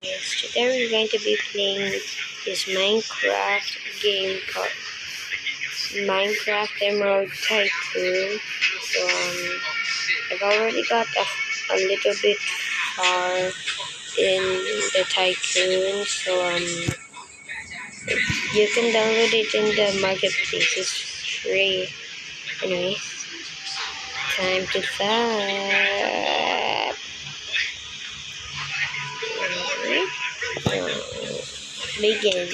Yes, today we're going to be playing this Minecraft game called Minecraft Emerald Tycoon. So I've already got a little bit far in the Tycoon. So you can download it in the marketplace. It's free. Anyway, time to fab. Begin.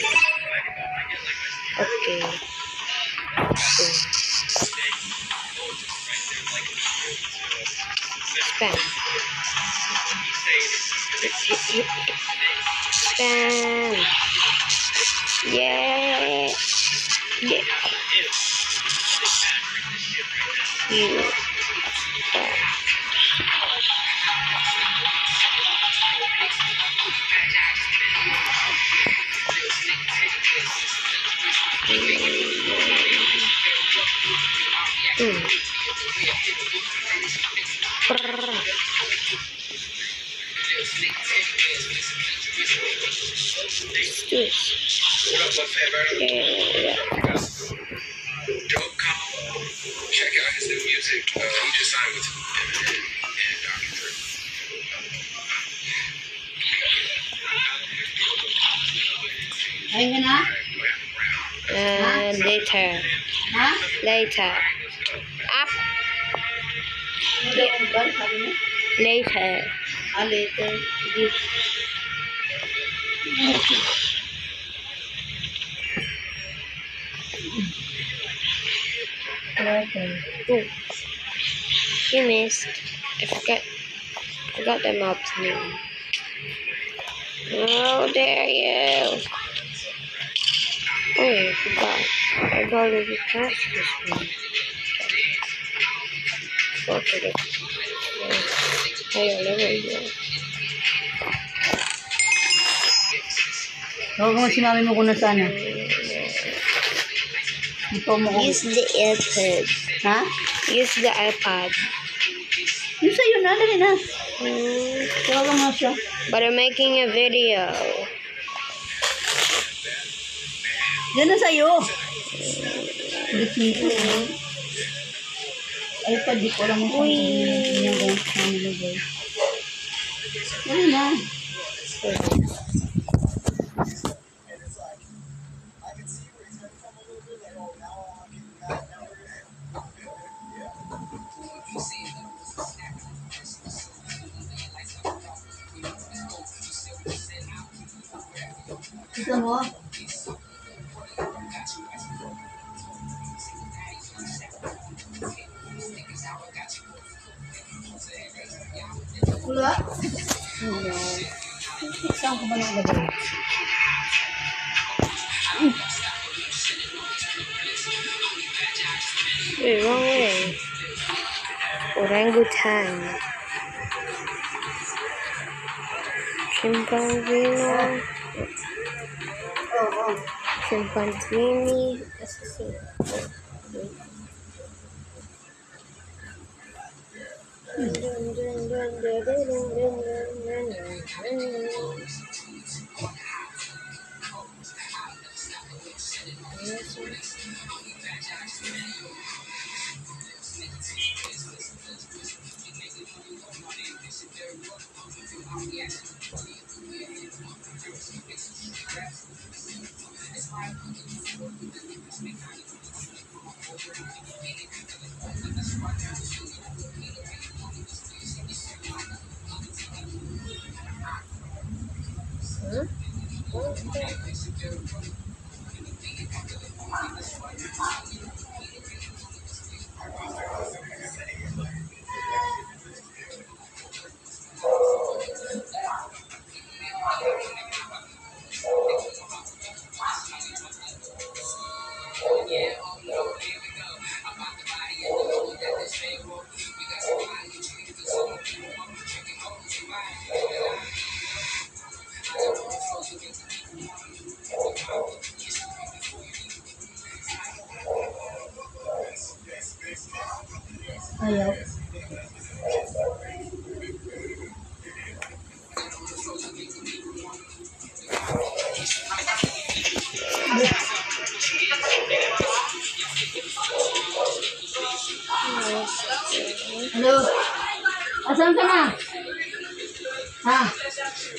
Okay. Spam. Spam. Yeah. Yeah. You. Check out his new music. He just signed with Eminem and Dr. Dre. Later. Later. Up. Later. Later. Oh, you missed. I forgot the mob's name. Oh, dare you! Oh, I forgot. I've already passed this one. Go for it. Higher level yun. Huwag mo sinabi mo kung nasaan na. Use the iPad. Ha? Use the iPad. Yung sa'yo na, dali na. Huwag mo siya. But I'm making a video. Yan na sa'yo. Dito. iPad, di ko alam mo kung nilagay. Dali na. Ito mo. Wala? No. Saan ko ba nakalagay? Wait, wrong way. Orangutan. Chimpanzee. Chimpanzini.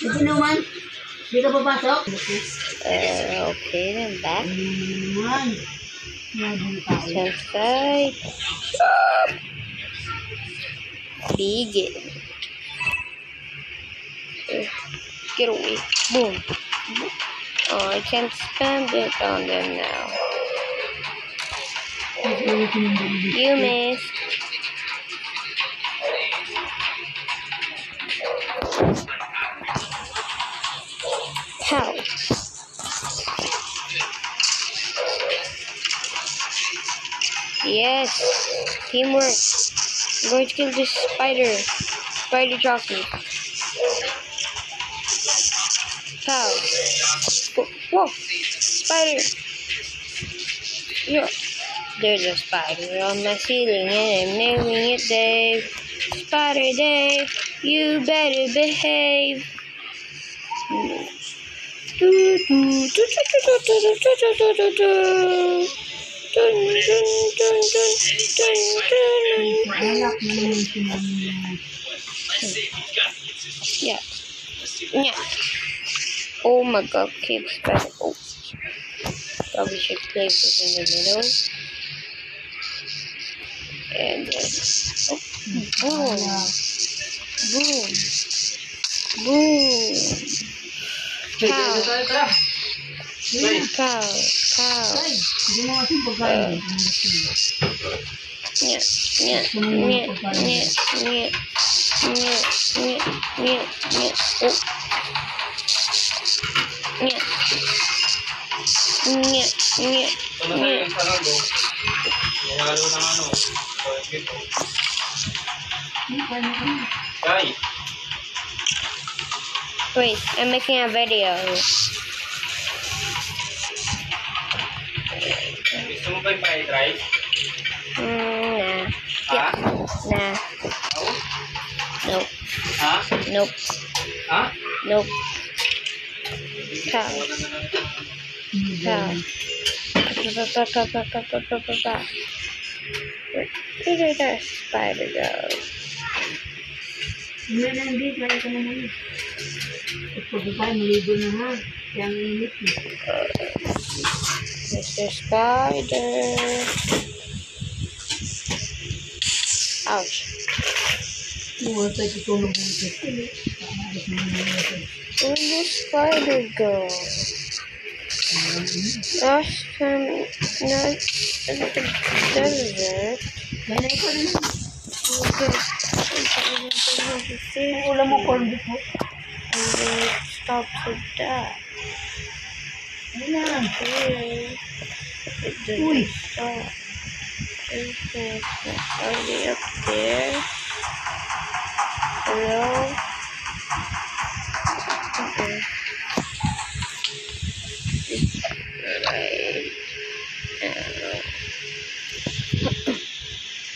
Ito naman. Di ka papasok? Okay, then back. Naman. Naging tao. Left side. Begin. Get away. Boom. Oh, I can't spam it on them now. You missed. How? Yes. Teamwork. I'm going to kill this spider. Spider dropped me. How? Whoa! Spider! Yeah. There's a spider on my ceiling and I'm naming it Dave. Spider Dave, you better behave. Yeah. Yeah. Oh my god, keep spider. Oh. Probably should place this in the middle. And then, boom, boom, boom. Cow, cow, cow. Yeah, yeah, yeah, yeah, yeah, yeah, yeah, yeah. Oh. Yeah. Yeah, yeah, yeah. Wait, I'm making a video. Gusto mo ba yung fried rice? Nah. Ha? Nah. Nope. Ha? Nope. Ha? Nope. Cow. Cow. Where did that spider go? Mr. Spider. Ouch. Where did the spider go? Last time, not in the desert. And then it stopped to die. It didn't stop. It's already up there. Hello? Okay. Right.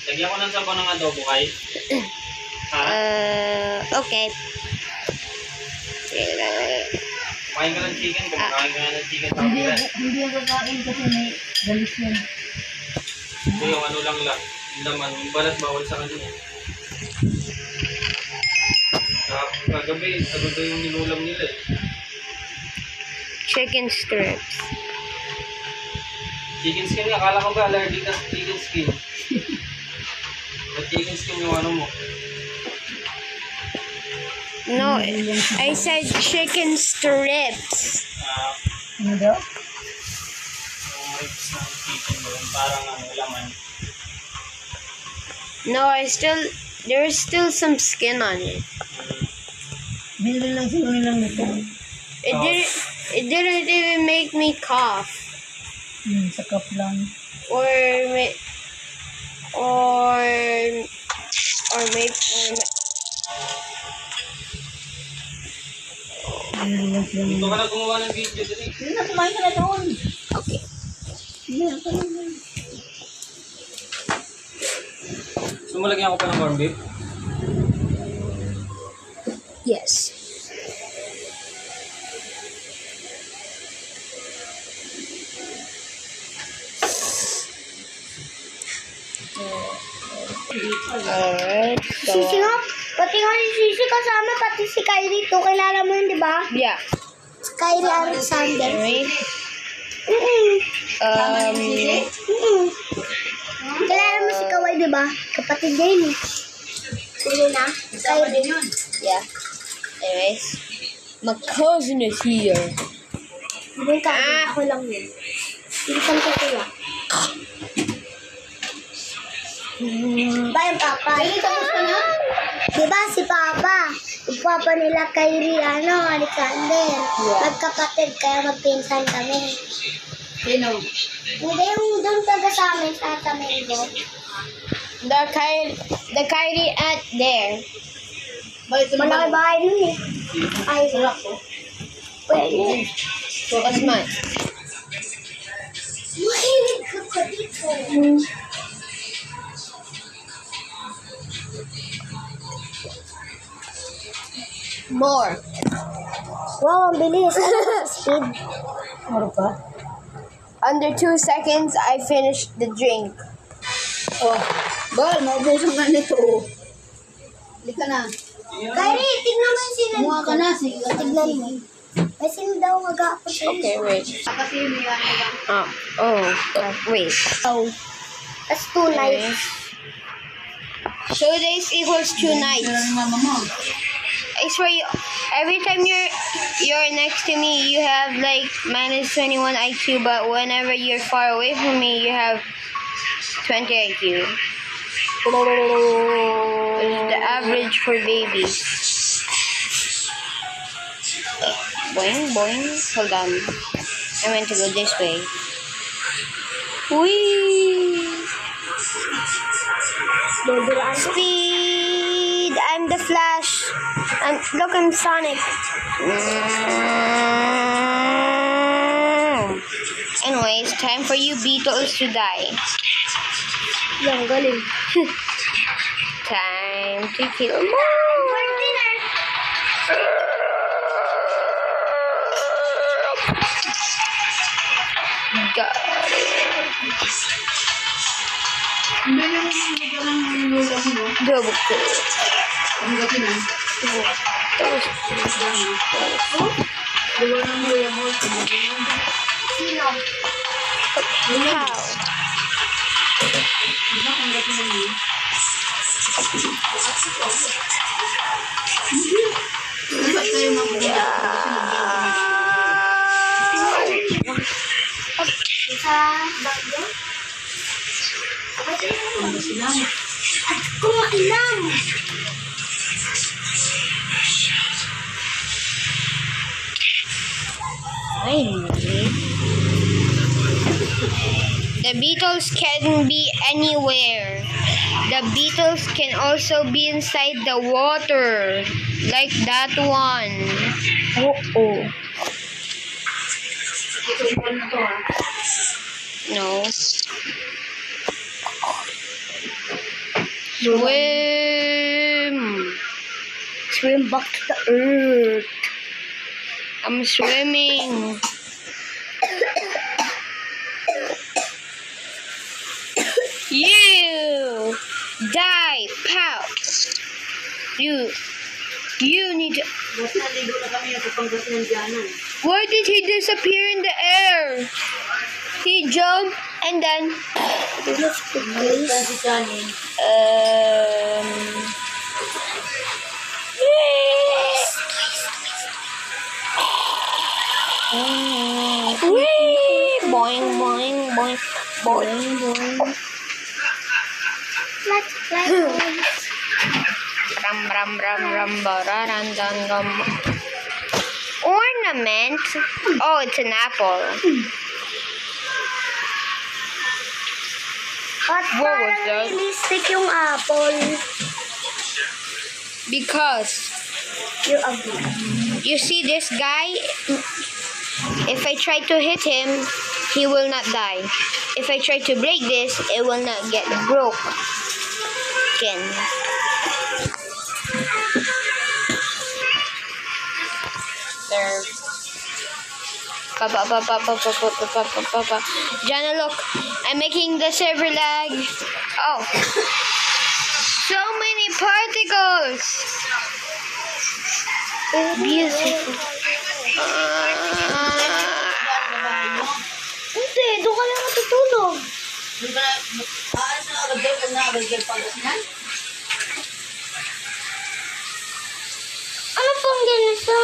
Lagyan ko ng sabaw ng adobo kay. Ha? Okay. Kumain ka ng chicken, kumakain ka ng chicken sa kapila. Hindi ang kakain kasi may galis yan. Ito yung ano lang, yung laman, yung balat bawal sa kanya. Kagabi, ano daw yung nilulam nila eh. Chicken strips. Chicken skin, akala ko ba allergic ka sa chicken skin? Ba't chicken skin yung ano mo? No, I said chicken strips. Ano daw? Yung ribs ng chicken mo, yung parang ano, laman. No, there's still some skin on it. Bilhin lang siguro nilang nito. It didn't even make me cough. Sa cup lang. Or Bilhin lang sila Dito nito. ka na gumawa ng video dito. Hindi na, kumain ka na doon. okay. Hindi na, kumain na. So malagyan ko pa ng corned beef. Yes. Alright, so Pati nga si Sisi kasama, pati si Kyrie to. Kilala mo yun, di ba? Yeah. Si Kyrie Alexander. Anyway. Kilala mo si Kawai, di ba? Kapatid niya yun eh. Sino na? Kyrie. Yeah. Anyways. My cousin is here. Hindi ka, ako lang yun. Pinsan ko lang. Ba yung papa? Tapos ka na? Diba si Papa? Yung papa nila Kyrie, Alexander. Yeah. Magkapatid, kaya magpinsan kami. Sino? Hindi yung doon taga sa amin, sa Tamingo. The Kyrie at there. Malaki bahay nun eh. Ay, sarap ko. Pwede. That's mine. Mahilig ka dito. More. Wow, ang bilis. Speed. Ano pa? Under 2 seconds, I finished the drink. Oh, Bal, maubusan ka nito. Halika na. Kyrie, tignan mo yung sino. Muha ka na. Sige, Tignan mo. May sino daw mag-aapos sa'yo. Okay, wait. Kasi may Wait. Oh. That's 2 nights. 2 days equals 2 nights. mama mo. I swear, every time you're next to me, you have like minus 21 IQ, but whenever you're far away from me, you have 20 IQ. It's the average for babies. Boing, boing. Hold on. I meant to go this way. Whee! Speed! I'm the Flash. Look, I'm Sonic. Anyways, time for you Beatles to die. Yung galing. Time to kill more. For dinner. Got it. Hindi yung magalang nilula ko, no? Double kill. Ang gati na. Diba nang nilula mo? Sino? How? Diba ang gati na yun? Dapat tayo mag-uula. Sa bagyo? Ang silang. Kumailang! Finally. The Beatles can be anywhere. The Beatles can also be inside the water. Like that one. Oh. Ito yung na to, ha? No. Swim. Swim back to the earth. I'm swimming. You die, pow. You need to. Basta naligo na kami at panggas ng Diana. Why did he disappear in the air? He jumped and then. Si Johnny. Wee! Boing, boing, boing, boing, boing. Let's play. Ram, ram, ram, ram, bararan, dan, ram. Ornament? Oh, it's an apple. At What was parang that? realistic yung apple. Because You agree. you see this guy, if I try to hit him, he will not die. If I try to break this, it will not get broken. There. Jana, look, I'm making the server lag. Oh. so many particles. Beautiful. Hindi, doon ka lang matutulog. Hindi ba aalis na agad dyan kung naagad dyan Pangasinan? Ano pong ganito?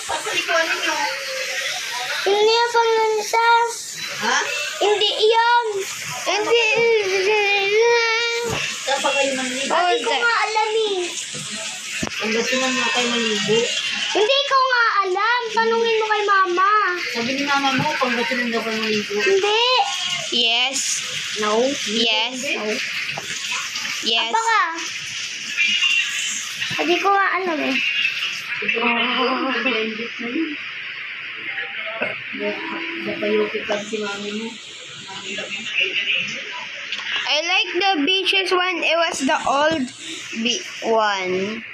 Papalikuan ninyo. Hindi yung panglansa. Ha? Hindi yun. Hindi. Saan pa kayo manligo? What was Hindi ko that? nga alam eh. Pangasinan nga kayo manligo. Hindi ko nga alam. Tanungin mo kay mama. Sabi ni mama mo, Pangasinan daw kayo manligo. Hindi. Yes. No? Yes. Yes. Apa ka? Hindi ko nga alam eh. Napayukit lang si mami mo. I like the beaches when it was the old one.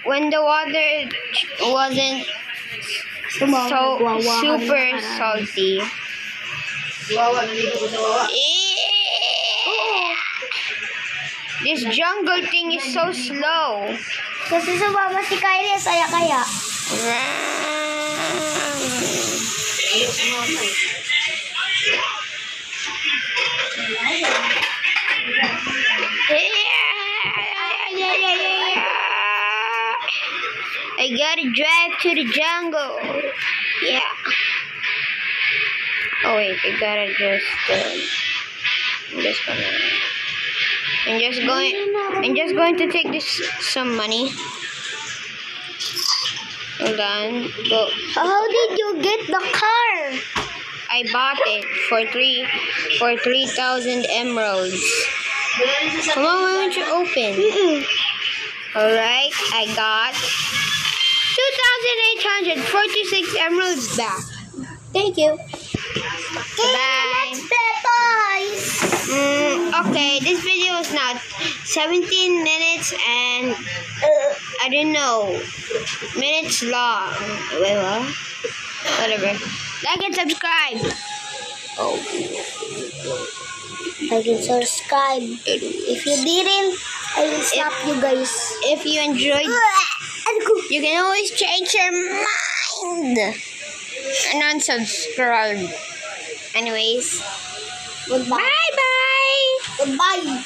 When the water wasn't so super salty. Wawa, naligo ko sa wawa. This jungle thing is so slow. Kasi sumama si Kylie, saya-kaya. I gotta drive to the jungle. Yeah. Oh wait, I gotta just. I'm just going to take this some money. Hold on. Go. How did you get the car? I bought it for 3,000 emeralds. Come on, why don't you open? Alright, I got 2,846 emeralds back. Thank you. Bye. Let's play toys. Okay, this video is now 17 minutes and I don't know, minutes long. Wait, what? Whatever. Like and subscribe. I can subscribe. If you didn't, I will slap you guys. If you enjoyed, you can always change your mind and unsubscribe. Anyways, Goodbye. bye bye. Goodbye.